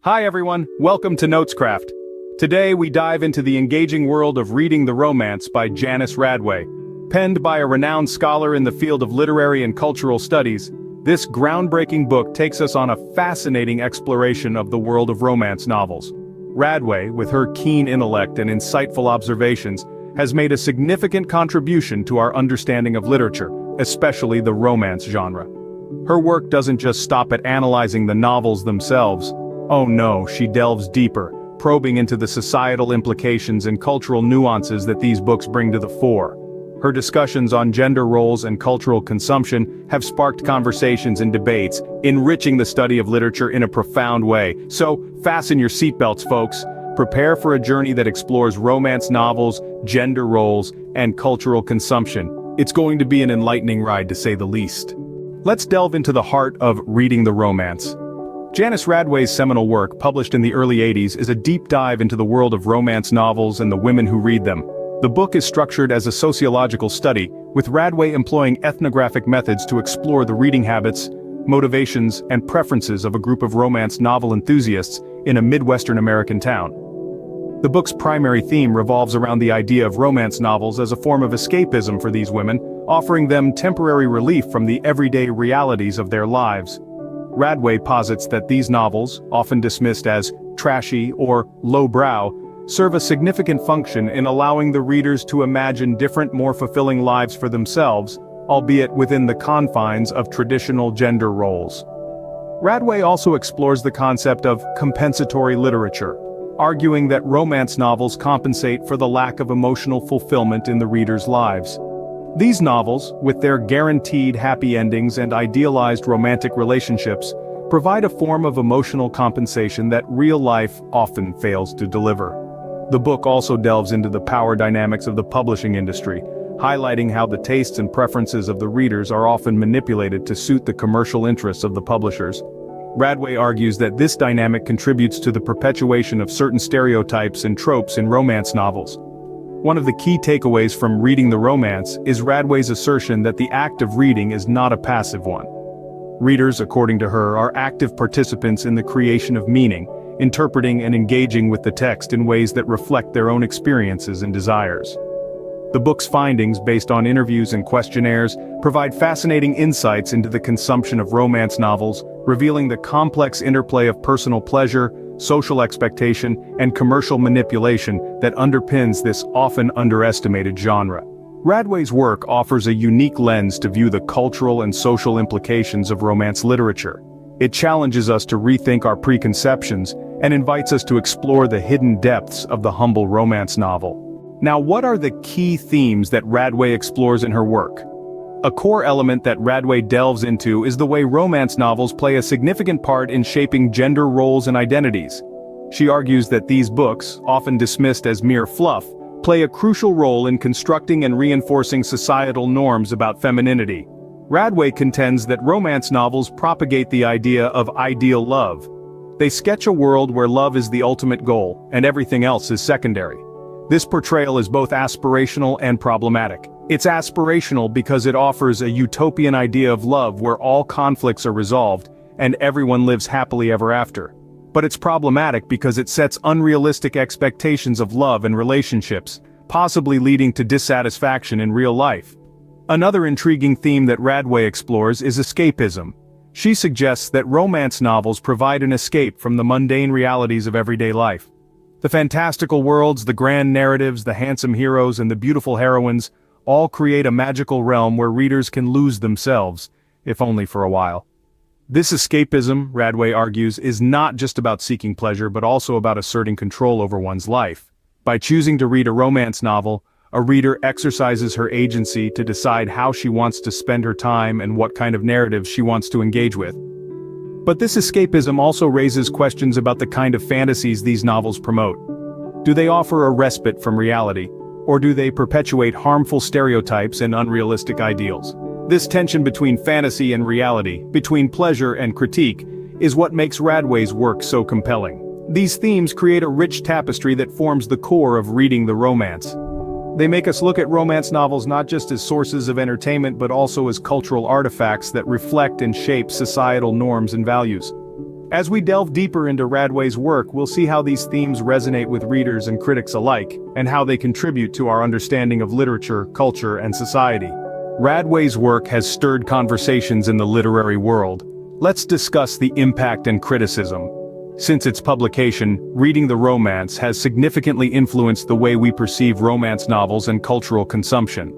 Hi everyone, welcome to Notescraft. Today we dive into the engaging world of Reading the Romance by Janice Radway. Penned by a renowned scholar in the field of literary and cultural studies, this groundbreaking book takes us on a fascinating exploration of the world of romance novels. Radway, with her keen intellect and insightful observations, has made a significant contribution to our understanding of literature, especially the romance genre. Her work doesn't just stop at analyzing the novels themselves. Oh no, she delves deeper, probing into the societal implications and cultural nuances that these books bring to the fore. Her discussions on gender roles and cultural consumption have sparked conversations and debates, enriching the study of literature in a profound way. So, fasten your seatbelts, folks. Prepare for a journey that explores romance novels, gender roles, and cultural consumption. It's going to be an enlightening ride, to say the least. Let's delve into the heart of Reading the Romance. Janice Radway's seminal work, published in the early 80s, is a deep dive into the world of romance novels and the women who read them. The book is structured as a sociological study, with Radway employing ethnographic methods to explore the reading habits, motivations, and preferences of a group of romance novel enthusiasts in a Midwestern American town. The book's primary theme revolves around the idea of romance novels as a form of escapism for these women, offering them temporary relief from the everyday realities of their lives. Radway posits that these novels, often dismissed as trashy or lowbrow, serve a significant function in allowing the readers to imagine different, more fulfilling lives for themselves, albeit within the confines of traditional gender roles. Radway also explores the concept of compensatory literature, arguing that romance novels compensate for the lack of emotional fulfillment in the readers' lives. These novels, with their guaranteed happy endings and idealized romantic relationships, provide a form of emotional compensation that real life often fails to deliver. The book also delves into the power dynamics of the publishing industry, highlighting how the tastes and preferences of the readers are often manipulated to suit the commercial interests of the publishers. Radway argues that this dynamic contributes to the perpetuation of certain stereotypes and tropes in romance novels. One of the key takeaways from Reading the Romance is Radway's assertion that the act of reading is not a passive one. Readers, according to her, are active participants in the creation of meaning, interpreting and engaging with the text in ways that reflect their own experiences and desires. The book's findings, based on interviews and questionnaires, provide fascinating insights into the consumption of romance novels, revealing the complex interplay of personal pleasure, social expectation, and commercial manipulation that underpins this often underestimated genre. Radway's work offers a unique lens to view the cultural and social implications of romance literature. It challenges us to rethink our preconceptions and invites us to explore the hidden depths of the humble romance novel. Now, what are the key themes that Radway explores in her work? A core element that Radway delves into is the way romance novels play a significant part in shaping gender roles and identities. She argues that these books, often dismissed as mere fluff, play a crucial role in constructing and reinforcing societal norms about femininity. Radway contends that romance novels propagate the idea of ideal love. They sketch a world where love is the ultimate goal, and everything else is secondary. This portrayal is both aspirational and problematic. It's aspirational because it offers a utopian idea of love where all conflicts are resolved, and everyone lives happily ever after. But it's problematic because it sets unrealistic expectations of love and relationships, possibly leading to dissatisfaction in real life. Another intriguing theme that Radway explores is escapism. She suggests that romance novels provide an escape from the mundane realities of everyday life. The fantastical worlds, the grand narratives, the handsome heroes, and the beautiful heroines all create a magical realm where readers can lose themselves, if only for a while. This escapism, Radway argues, is not just about seeking pleasure but also about asserting control over one's life. By choosing to read a romance novel, a reader exercises her agency to decide how she wants to spend her time and what kind of narratives she wants to engage with. But this escapism also raises questions about the kind of fantasies these novels promote. Do they offer a respite from reality, or do they perpetuate harmful stereotypes and unrealistic ideals? This tension between fantasy and reality, between pleasure and critique, is what makes Radway's work so compelling. These themes create a rich tapestry that forms the core of Reading the Romance. They make us look at romance novels not just as sources of entertainment but also as cultural artifacts that reflect and shape societal norms and values. As we delve deeper into Radway's work, we'll see how these themes resonate with readers and critics alike, and how they contribute to our understanding of literature, culture, and society. Radway's work has stirred conversations in the literary world. Let's discuss the impact and criticism. Since its publication, Reading the Romance has significantly influenced the way we perceive romance novels and cultural consumption.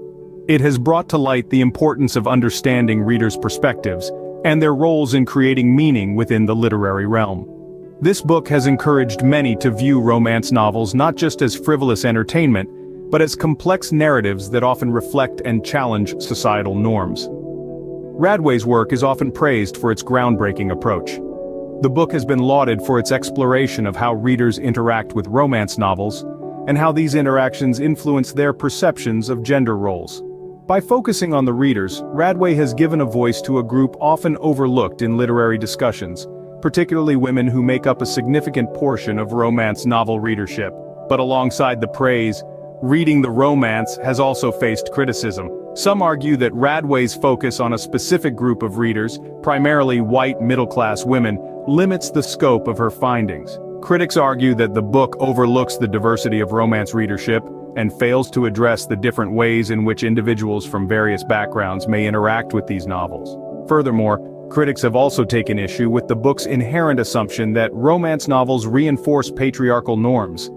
It has brought to light the importance of understanding readers' perspectives, and their roles in creating meaning within the literary realm. This book has encouraged many to view romance novels not just as frivolous entertainment, but as complex narratives that often reflect and challenge societal norms. Radway's work is often praised for its groundbreaking approach. The book has been lauded for its exploration of how readers interact with romance novels, and how these interactions influence their perceptions of gender roles. By focusing on the readers, Radway has given a voice to a group often overlooked in literary discussions, particularly women who make up a significant portion of romance novel readership. But alongside the praise, Reading the Romance has also faced criticism. Some argue that Radway's focus on a specific group of readers, primarily white middle-class women, limits the scope of her findings. Critics argue that the book overlooks the diversity of romance readership, and fails to address the different ways in which individuals from various backgrounds may interact with these novels. Furthermore, critics have also taken issue with the book's inherent assumption that romance novels reinforce patriarchal norms.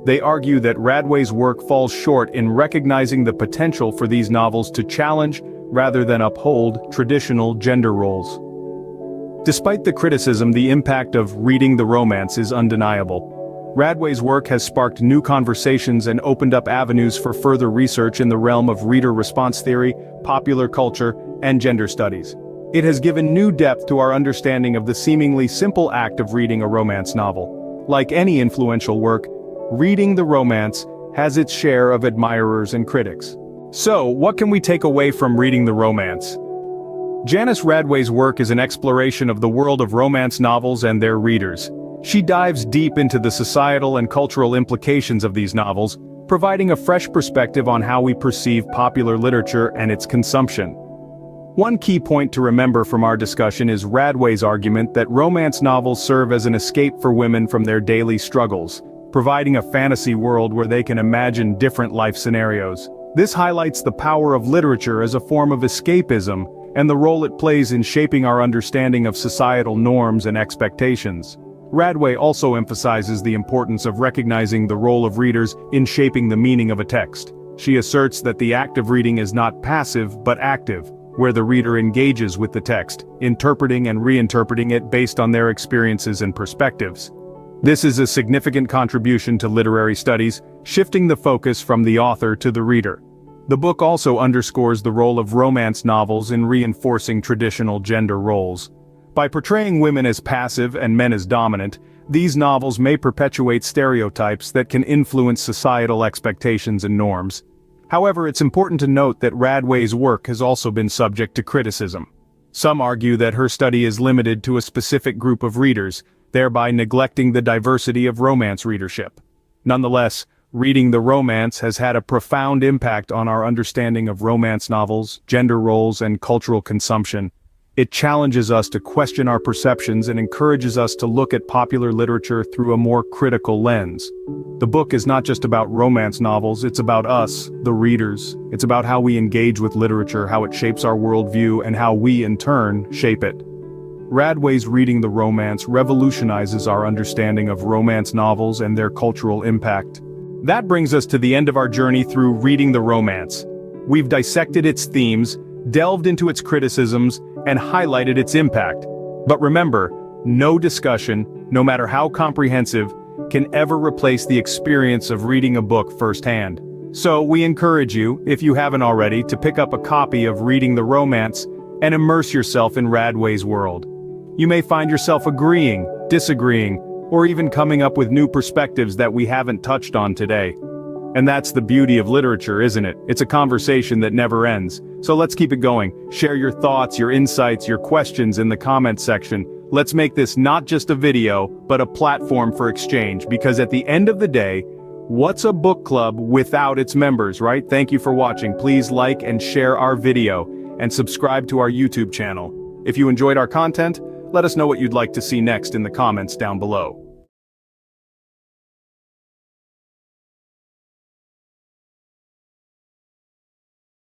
They argue that Radway's work falls short in recognizing the potential for these novels to challenge, rather than uphold, traditional gender roles. Despite the criticism, the impact of Reading the Romance is undeniable. Radway's work has sparked new conversations and opened up avenues for further research in the realm of reader response theory, popular culture, and gender studies. It has given new depth to our understanding of the seemingly simple act of reading a romance novel. Like any influential work, Reading the Romance has its share of admirers and critics. So, what can we take away from Reading the Romance? Janice Radway's work is an exploration of the world of romance novels and their readers. She dives deep into the societal and cultural implications of these novels, providing a fresh perspective on how we perceive popular literature and its consumption. One key point to remember from our discussion is Radway's argument that romance novels serve as an escape for women from their daily struggles, providing a fantasy world where they can imagine different life scenarios. This highlights the power of literature as a form of escapism, and the role it plays in shaping our understanding of societal norms and expectations. Radway also emphasizes the importance of recognizing the role of readers in shaping the meaning of a text. She asserts that the act of reading is not passive but active, where the reader engages with the text, interpreting and reinterpreting it based on their experiences and perspectives. This is a significant contribution to literary studies, shifting the focus from the author to the reader. The book also underscores the role of romance novels in reinforcing traditional gender roles. By portraying women as passive and men as dominant, these novels may perpetuate stereotypes that can influence societal expectations and norms. However, it's important to note that Radway's work has also been subject to criticism. Some argue that her study is limited to a specific group of readers, thereby neglecting the diversity of romance readership. Nonetheless, Reading the Romance has had a profound impact on our understanding of romance novels, gender roles, and cultural consumption. It challenges us to question our perceptions and encourages us to look at popular literature through a more critical lens. The book is not just about romance novels, it's about us, the readers. It's about how we engage with literature, how it shapes our worldview, and how we, in turn, shape it. Radway's Reading the Romance revolutionizes our understanding of romance novels and their cultural impact. That brings us to the end of our journey through Reading the Romance. We've dissected its themes, delved into its criticisms, and highlighted its impact. But remember, no discussion, no matter how comprehensive, can ever replace the experience of reading a book firsthand. So we encourage you, if you haven't already, to pick up a copy of Reading the Romance and immerse yourself in Radway's world. You may find yourself agreeing, disagreeing, or even coming up with new perspectives that we haven't touched on today. And that's the beauty of literature, isn't it? It's a conversation that never ends. So let's keep it going. Share your thoughts, your insights, your questions in the comment section. Let's make this not just a video, but a platform for exchange, because at the end of the day, what's a book club without its members, right? Thank you for watching. Please like and share our video, and subscribe to our YouTube channel. If you enjoyed our content, Let us know what you'd like to see next in the comments down below.